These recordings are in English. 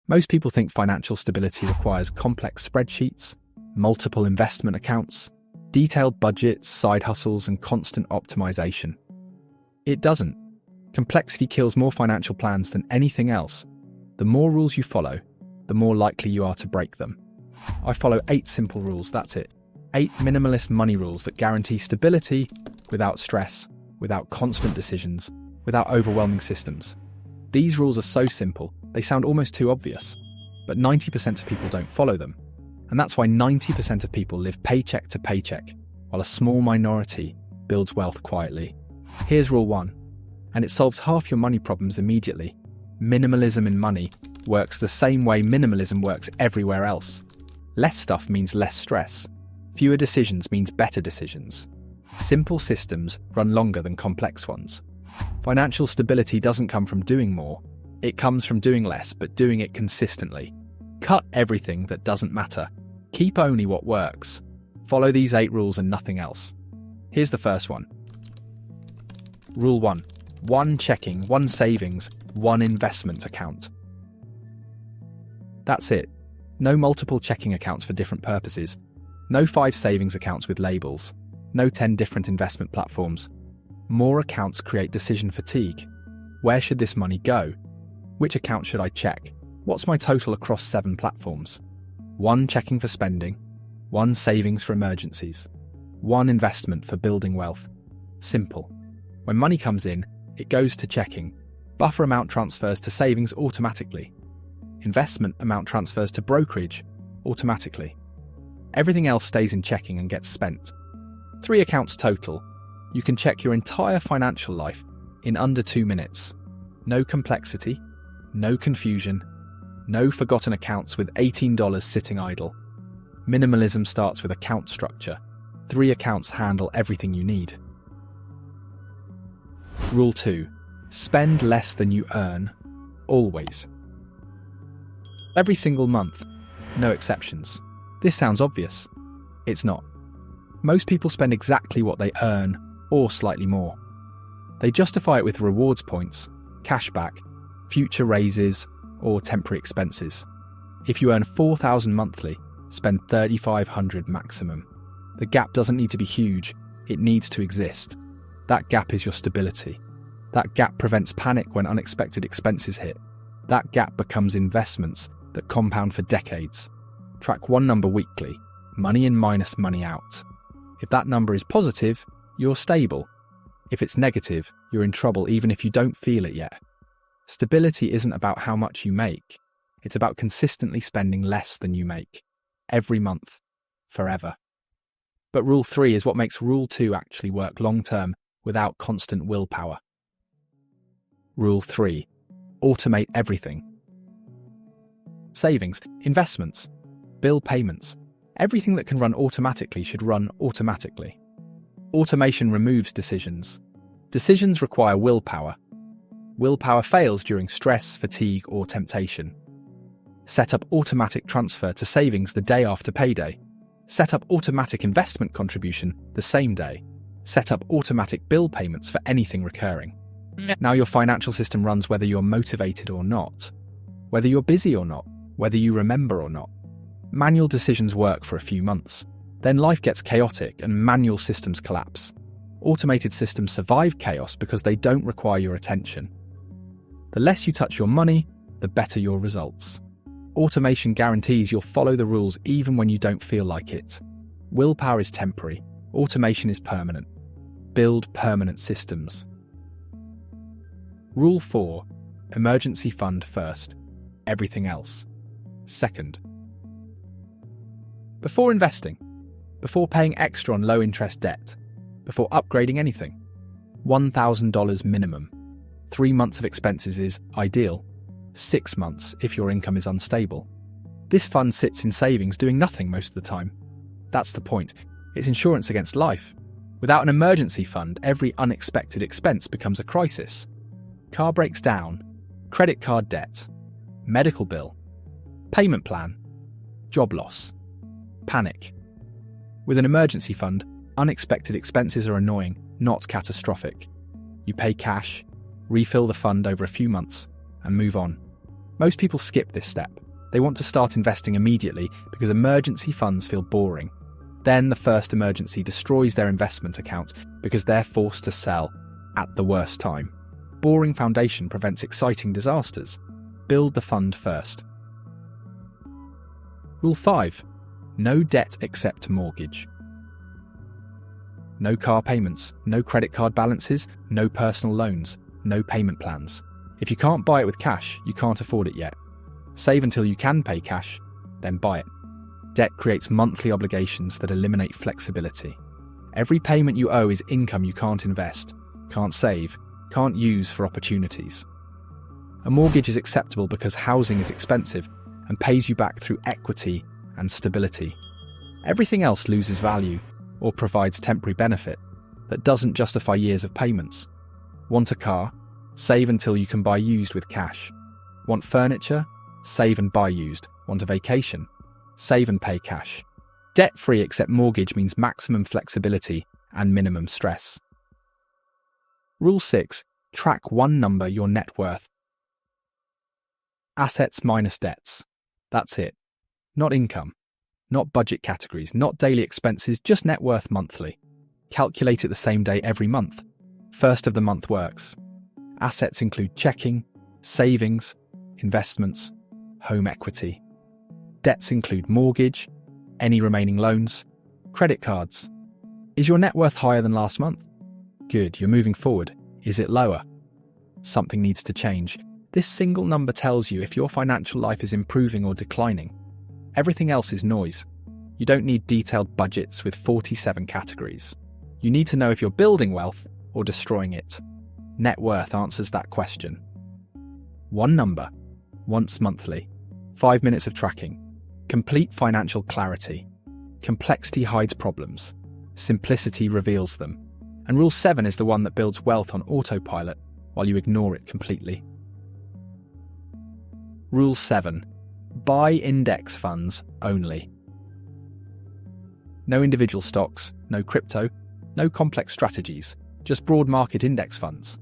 Most people think financial stability requires complex spreadsheets, multiple investment accounts, detailed budgets, side hustles, and constant optimization. It doesn't. Complexity kills more financial plans than anything else. The more rules you follow, the more likely you are to break them. I follow 8 simple rules, that's it. 8 minimalist money rules that guarantee stability without stress, without constant decisions, without overwhelming systems. These rules are so simple, they sound almost too obvious, but 90% of people don't follow them. And that's why 90% of people live paycheck to paycheck, while a small minority builds wealth quietly. Here's rule 1, and it solves half your money problems immediately. Minimalism in money works the same way minimalism works everywhere else. Less stuff means less stress. Fewer decisions means better decisions. Simple systems run longer than complex ones. Financial stability doesn't come from doing more. It comes from doing less, but doing it consistently. Cut everything that doesn't matter. Keep only what works. Follow these 8 rules and nothing else. Here's the first one. Rule 1. 1 checking, 1 savings, 1 investment account. That's it. No multiple checking accounts for different purposes. No 5 savings accounts with labels. No 10 different investment platforms. More accounts create decision fatigue. Where should this money go? Which account should I check? What's my total across 7 platforms? 1 checking for spending, 1 savings for emergencies, 1 investment for building wealth. Simple. When money comes in, it goes to checking. Buffer amount transfers to savings automatically. Investment amount transfers to brokerage automatically. Everything else stays in checking and gets spent. 3 accounts total. You can check your entire financial life in under 2 minutes. No complexity, no confusion, no forgotten accounts with $18 sitting idle. Minimalism starts with account structure. 3 accounts handle everything you need. Rule 2. Spend less than you earn, always. Every single month, no exceptions. This sounds obvious. It's not. Most people spend exactly what they earn, or slightly more. They justify it with rewards points, cashback, future raises, or temporary expenses. If you earn $4,000 monthly, spend $3,500 maximum. The gap doesn't need to be huge, it needs to exist. That gap is your stability. That gap prevents panic when unexpected expenses hit. That gap becomes investments that compound for decades. Track one number weekly, money in minus money out. If that number is positive, you're stable. If it's negative, you're in trouble even if you don't feel it yet. Stability isn't about how much you make. It's about consistently spending less than you make. Every month. Forever. But Rule 3 is what makes Rule 2 actually work long-term without constant willpower. Rule 3. Automate everything. Savings, investments, bill payments. Everything that can run automatically should run automatically. Automation removes decisions. Decisions require willpower. Willpower fails during stress, fatigue, or temptation. Set up automatic transfer to savings the day after payday. Set up automatic investment contribution the same day. Set up automatic bill payments for anything recurring. Now your financial system runs whether you're motivated or not, whether you're busy or not, whether you remember or not. Manual decisions work for a few months. Then life gets chaotic and manual systems collapse. Automated systems survive chaos because they don't require your attention. The less you touch your money, the better your results. Automation guarantees you'll follow the rules even when you don't feel like it. Willpower is temporary. Automation is permanent. Build permanent systems. Rule 4. Emergency fund first. Everything else second. Before investing, before paying extra on low-interest debt, before upgrading anything, $1,000 minimum. 3 months of expenses is ideal. 6 months if your income is unstable. This fund sits in savings doing nothing most of the time. That's the point. It's insurance against life. Without an emergency fund, every unexpected expense becomes a crisis. Car breaks down, credit card debt, medical bill, payment plan, job loss, panic. With an emergency fund, unexpected expenses are annoying, not catastrophic. You pay cash, refill the fund over a few months, and move on. Most people skip this step. They want to start investing immediately because emergency funds feel boring. Then the first emergency destroys their investment account because they're forced to sell at the worst time. Boring foundation prevents exciting disasters. Build the fund first. Rule 5. No debt except mortgage. No car payments, no credit card balances, no personal loans, no payment plans. If you can't buy it with cash, you can't afford it yet. Save until you can pay cash, then buy it. Debt creates monthly obligations that eliminate flexibility. Every payment you owe is income you can't invest, can't save, can't use for opportunities. A mortgage is acceptable because housing is expensive and pays you back through equity and stability. Everything else loses value or provides temporary benefit that doesn't justify years of payments. Want a car? Save until you can buy used with cash. Want furniture? Save and buy used. Want a vacation? Save and pay cash. Debt-free except mortgage means maximum flexibility and minimum stress. Rule 6. Track one number, your net worth. Assets minus debts. That's it. Not income. Not budget categories. Not daily expenses. Just net worth monthly. Calculate it the same day every month. First of the month works. Assets include checking, savings, investments, home equity. Debts include mortgage, any remaining loans, credit cards. Is your net worth higher than last month? Good, you're moving forward. Is it lower? Something needs to change. This single number tells you if your financial life is improving or declining. Everything else is noise. You don't need detailed budgets with 47 categories. You need to know if you're building wealth or destroying it. Net worth answers that question. One number, once monthly, 5 minutes of tracking. Complete financial clarity. Complexity hides problems. Simplicity reveals them. And Rule 7 is the one that builds wealth on autopilot while you ignore it completely. Rule 7. Buy index funds only. No individual stocks, no crypto, no complex strategies, just broad market index funds.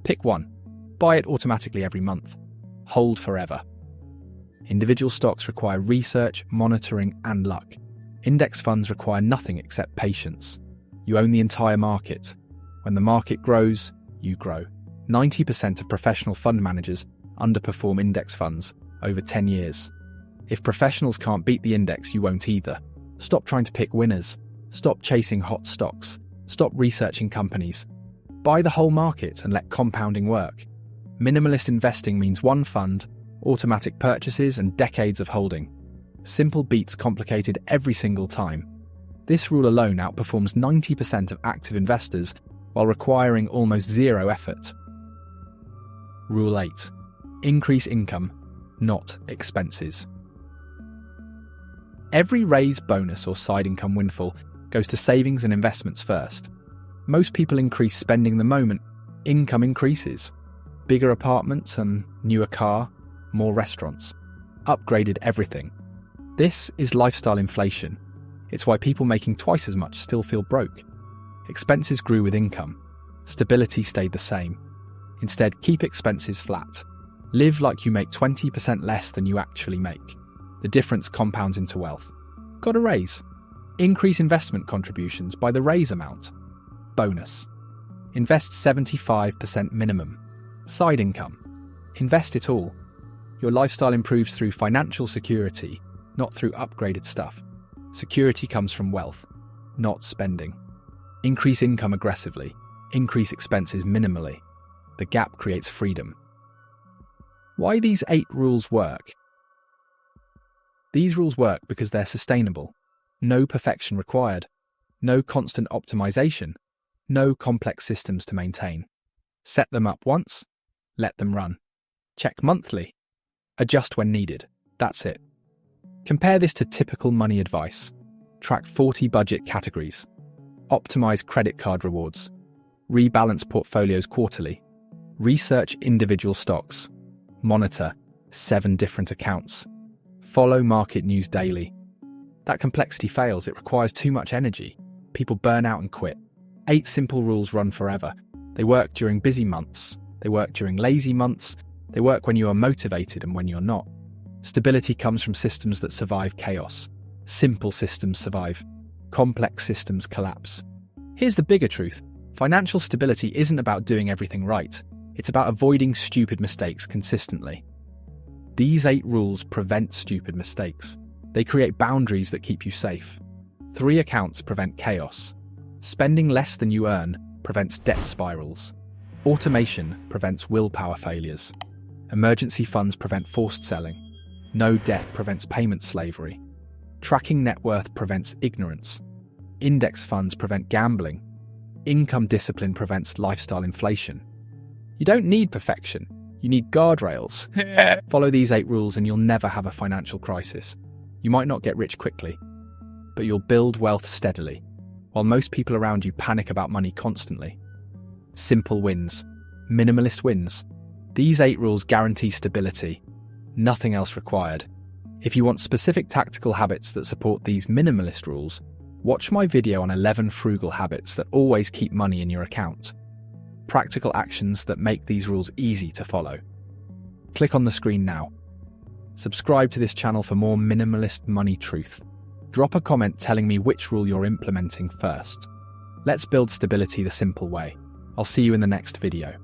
Pick one. Buy it automatically every month. Hold forever. Individual stocks require research, monitoring, and luck. Index funds require nothing except patience. You own the entire market. When the market grows, you grow. 90% of professional fund managers underperform index funds over 10 years. If professionals can't beat the index, you won't either. Stop trying to pick winners. Stop chasing hot stocks. Stop researching companies. Buy the whole market and let compounding work. Minimalist investing means one fund, automatic purchases, and decades of holding. Simple beats complicated every single time. This rule alone outperforms 90% of active investors while requiring almost zero effort. Rule 8. Increase income, not expenses. Every raise, bonus, or side income windfall goes to savings and investments first. Most people increase spending the moment income increases. Bigger apartments and newer car, more restaurants. Upgraded everything. This is lifestyle inflation. It's why people making twice as much still feel broke. Expenses grew with income. Stability stayed the same. Instead, keep expenses flat. Live like you make 20% less than you actually make. The difference compounds into wealth. Got a raise? Increase investment contributions by the raise amount. Bonus. Invest 75% minimum. Side income. Invest it all. Your lifestyle improves through financial security, not through upgraded stuff. Security comes from wealth, not spending. Increase income aggressively. Increase expenses minimally. The gap creates freedom. Why these 8 rules work? These rules work because they're sustainable. No perfection required. No constant optimization. No complex systems to maintain. Set them up once. Let them run. Check monthly. Adjust when needed. That's it. Compare this to typical money advice. Track 40 budget categories. Optimize credit card rewards. Rebalance portfolios quarterly. Research individual stocks. Monitor 7 different accounts. Follow market news daily. That complexity fails. It requires too much energy. People burn out and quit. 8 simple rules run forever. They work during busy months. They work during lazy months. They work when you are motivated and when you're not. Stability comes from systems that survive chaos. Simple systems survive. Complex systems collapse. Here's the bigger truth. Financial stability isn't about doing everything right. It's about avoiding stupid mistakes consistently. These 8 rules prevent stupid mistakes. They create boundaries that keep you safe. 3 accounts prevent chaos. Spending less than you earn prevents debt spirals. Automation prevents willpower failures. Emergency funds prevent forced selling. No debt prevents payment slavery. Tracking net worth prevents ignorance. Index funds prevent gambling. Income discipline prevents lifestyle inflation. You don't need perfection. You need guardrails. Follow these 8 rules and you'll never have a financial crisis. You might not get rich quickly, but you'll build wealth steadily, while most people around you panic about money constantly. Simple wins. Minimalist wins. These 8 rules guarantee stability. Nothing else required. If you want specific tactical habits that support these minimalist rules, watch my video on 11 frugal habits that always keep money in your account. Practical actions that make these rules easy to follow. Click on the screen now. Subscribe to this channel for more minimalist money truth. Drop a comment telling me which rule you're implementing first. Let's build stability the simple way. I'll see you in the next video.